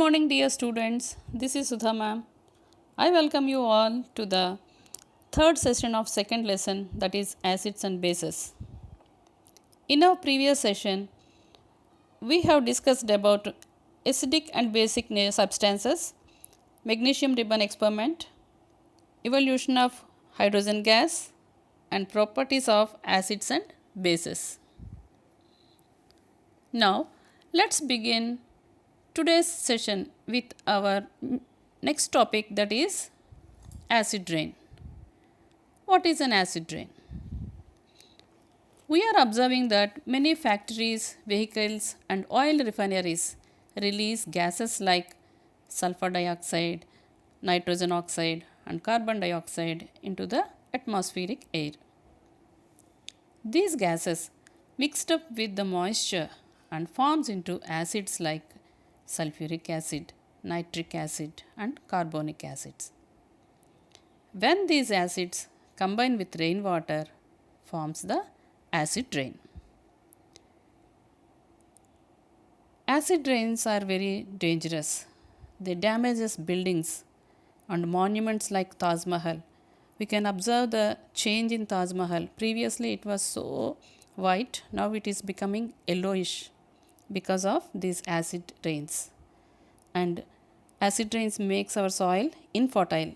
morning, dear students. This is Sudha ma'am. I welcome you all to the third session of second lesson, that is acids and bases. In our previous session, we have discussed about acidic and basic substances, magnesium ribbon experiment, evolution of hydrogen gas, and properties of acids and bases. Now, let's begin today's session with our next topic, that is acid rain. What is an acid rain? We are observing that many factories, vehicles, and oil refineries release gases like sulfur dioxide, nitrogen oxide, and carbon dioxide into the atmospheric air. These gases mixed up with the moisture and forms into acids like sulfuric acid, nitric acid, and carbonic acids. When these acids combine with rainwater, forms the acid rain. Acid rains are very dangerous. They damage buildings and monuments like Taj Mahal. We can observe the change in Taj Mahal. Previously it was so white, now it is becoming yellowish because of these acid rains. And acid rains makes our soil infertile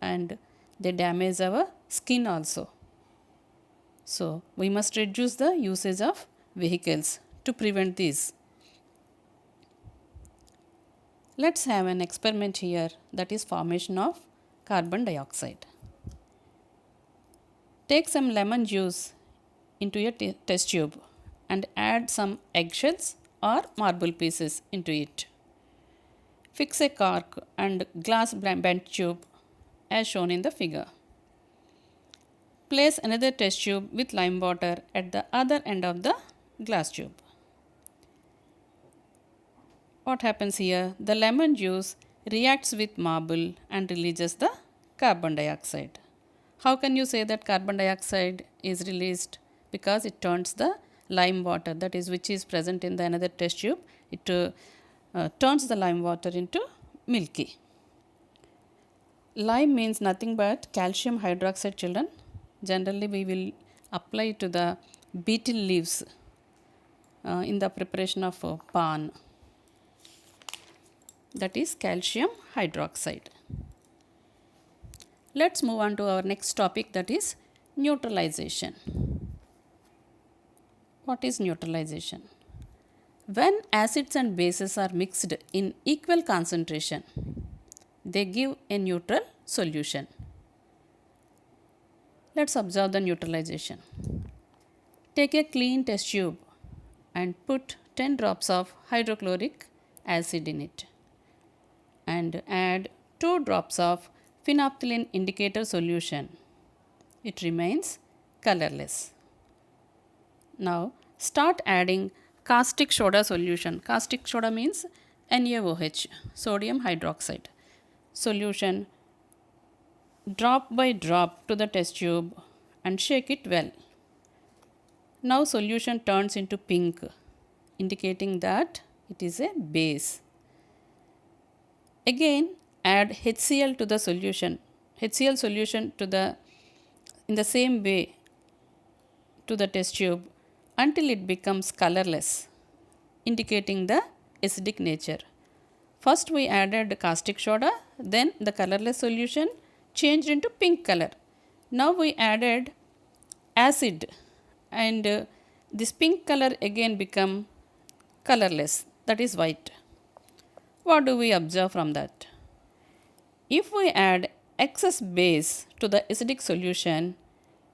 and they damage our skin also. So we must reduce the usage of vehicles to prevent this. Let's have an experiment here, that is formation of carbon dioxide. Take some lemon juice into a test tube and add some eggshells or marble pieces into it. Fix a cork and glass bent tube as shown in the figure. Place another test tube with lime water at the other end of the glass tube. What happens here? The lemon juice reacts with marble and releases the carbon dioxide. How can you say that carbon dioxide is released? Because it turns the lime water, that is which is present in the another test tube, it turns the lime water into milky. Lime means nothing but calcium hydroxide, children. Generally we will apply to the betel leaves in the preparation of pan. That is calcium hydroxide. Let's move on to our next topic, that is neutralization. What is neutralization? When acids and bases are mixed in equal concentration, they give a neutral solution. Let's observe the neutralization. Take a clean test tube and put 10 drops of hydrochloric acid in it and add 2 drops of phenolphthalein indicator solution. It remains colorless. Now start adding caustic soda solution. Caustic soda means NaOH, sodium hydroxide solution, drop by drop to the test tube and shake it well. Now solution turns into pink, indicating that it is a base. Again add HCl to the solution, HCl solution to the in the same way to the test tube until it becomes colorless, indicating the acidic nature. First we added caustic soda, then the colorless solution changed into pink color. Now we added acid and this pink color again become colorless, that is white. What do we observe from that? If we add excess base to the acidic solution,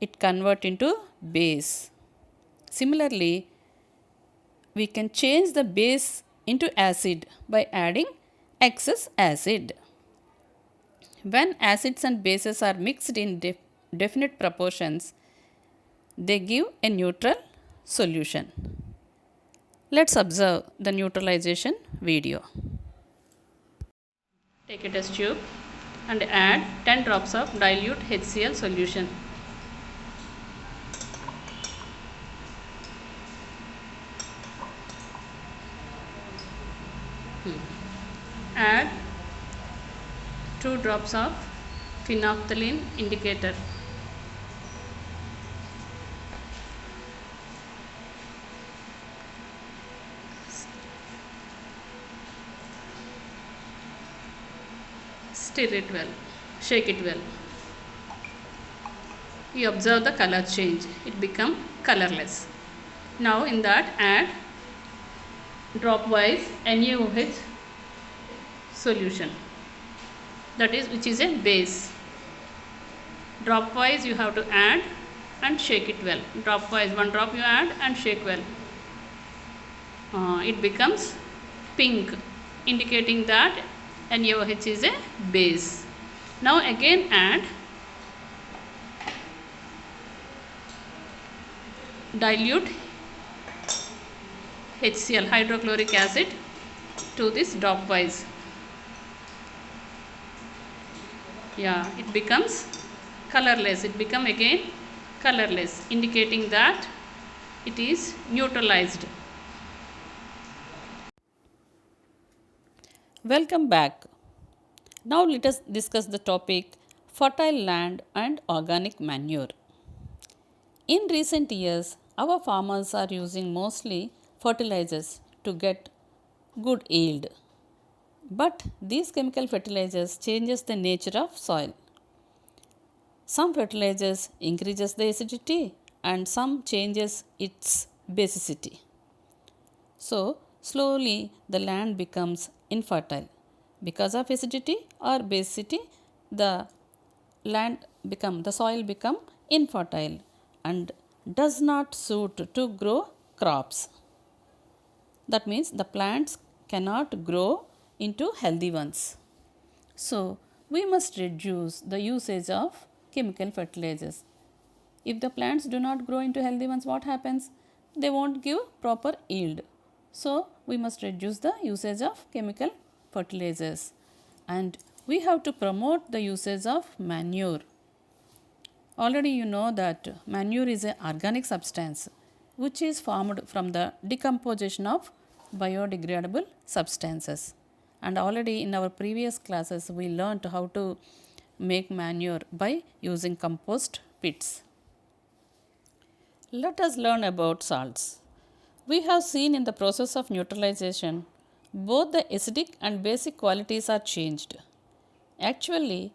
it convert into base. Similarly, we can change the base into acid by adding excess acid. When acids and bases are mixed in definite proportions, they give a neutral solution. Let's observe the neutralization video. Take a test tube and add 10 drops of dilute HCl solution. 2 drops of phenolphthalein indicator. Stir it well, shake it well. You observe the color change, it become colorless. Now in that add dropwise NaOH solution, that is which is a base. Dropwise you have to add and shake it well. Dropwise, one drop you add and shake well. It becomes pink, indicating that NaOH is a base. Now again add dilute HCl, hydrochloric acid, to this dropwise. Yeah, it becomes colorless. It become again colorless, indicating that it is neutralized. Welcome back. Now let us discuss the topic fertile land and organic manure. In recent years, our farmers are using mostly fertilizers to get good yield. But these chemical fertilizers changes the nature of soil. Some fertilizers increases the acidity and some changes its basicity. So slowly the land becomes infertile. Because of acidity or basicity, the soil become infertile and does not suit to grow crops. That means the plants cannot grow into healthy ones. So we must reduce the usage of chemical fertilizers. If the plants do not grow into healthy ones, what happens? They won't give proper yield. So we must reduce the usage of chemical fertilizers, and we have to promote the usage of manure. Already you know that manure is an organic substance which is formed from the decomposition of biodegradable substances. And already in our previous classes we learnt how to make manure by using compost pits. Let us learn about salts. We have seen in the process of neutralization both the acidic and basic qualities are changed. Actually,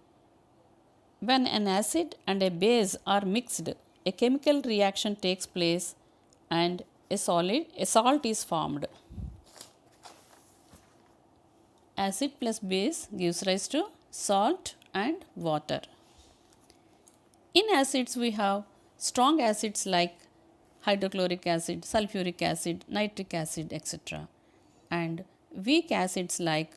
when an acid and a base are mixed, a chemical reaction takes place and a salt is formed. Acid plus base gives rise to salt and water. In acids we have strong acids like hydrochloric acid, sulfuric acid, nitric acid, etc. and weak acids like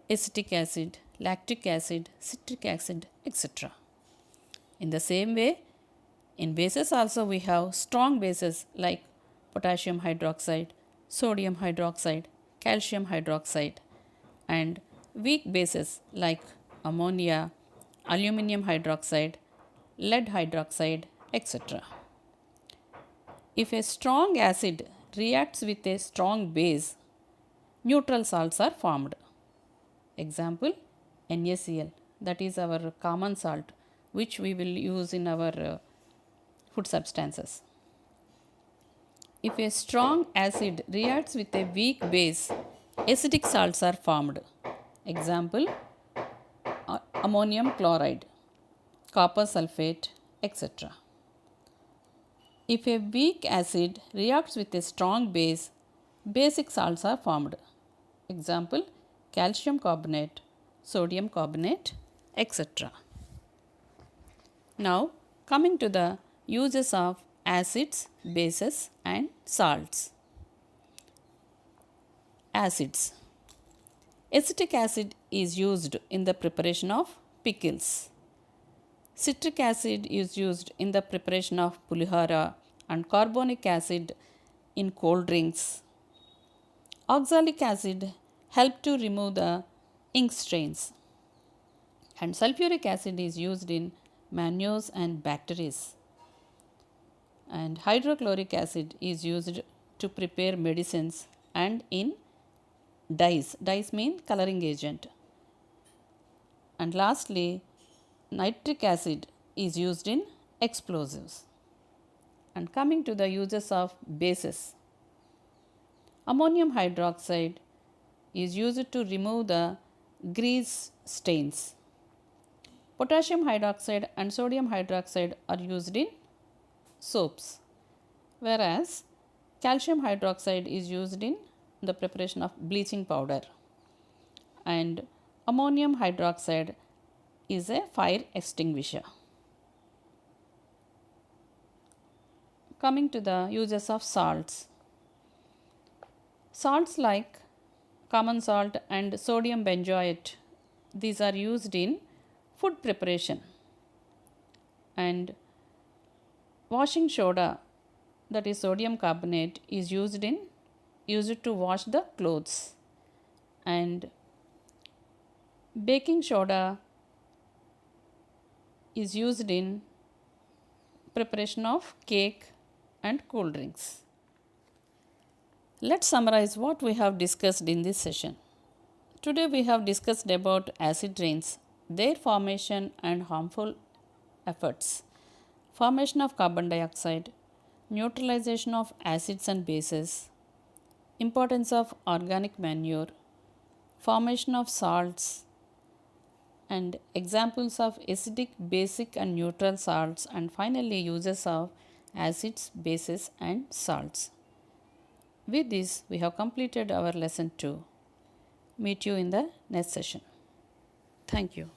acetic acid, lactic acid, citric acid, etc. In the same way, in bases also we have strong bases like potassium hydroxide, sodium hydroxide, calcium hydroxide, and weak bases like ammonia, aluminum hydroxide, lead hydroxide, etc. If a strong acid reacts with a strong base, neutral salts are formed. Example, NaCl, that is our common salt which we will use in our food substances. If a strong acid reacts with a weak base, acidic salts are formed. Example, ammonium chloride, copper sulfate, etc. If a weak acid reacts with a strong base, basic salts are formed. Example, calcium carbonate, sodium carbonate, etc. Now, coming to the uses of acids, bases and salts. Acids. Acetic acid is used in the preparation of pickles. Citric acid is used in the preparation of pulihara and carbonic acid in cold drinks. Oxalic acid help to remove the ink stains. And sulfuric acid is used in manures and bacteria. And hydrochloric acid is used to prepare medicines and in dyes. Dyes mean coloring agent. And lastly, nitric acid is used in explosives. And coming to the uses of bases, ammonium hydroxide is used to remove the grease stains. Potassium hydroxide and sodium hydroxide are used in soaps, whereas calcium hydroxide is used in the preparation of bleaching powder, and ammonium hydroxide is a fire extinguisher. Coming to the uses of salts, salts like common salt and sodium benzoate, these are used in food preparation, and washing soda, that is sodium carbonate, is used to wash the clothes, and baking soda is used in preparation of cake and cool drinks. Let's summarize what we have discussed in this session. Today we have discussed about acid rains, their formation and harmful efforts, formation of carbon dioxide, neutralization of acids and bases, importance of organic manure, formation of salts, and examples of acidic, basic and neutral salts, and finally uses of acids, bases and salts. With this, we have completed our lesson 2. Meet you in the next session. Thank you.